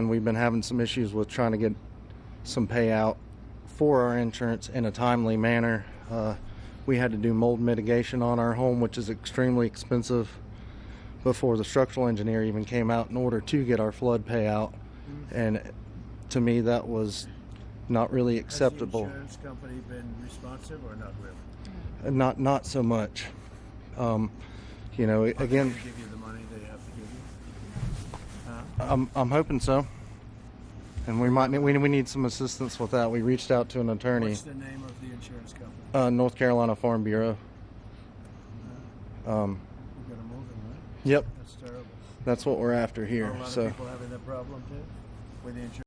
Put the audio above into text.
And we've been having some issues with trying to get some payout for our insurance in a timely manner. We had to do mold mitigation on our home, which is extremely expensive, before the structural engineer even came out in order to get our flood payout. And to me, that was not really acceptable. Has the insurance company been responsive or not really? Not so much. You know, Are they again, gonna give you the money they have to give you? I'm hoping so. And we need some assistance with that. We reached out to an attorney. What's the name of the insurance company? North Carolina Farm Bureau. We gotta move them, right? Yep, That's terrible. that's what we're after Are here. a lot So. of people having that problem too with the insurance?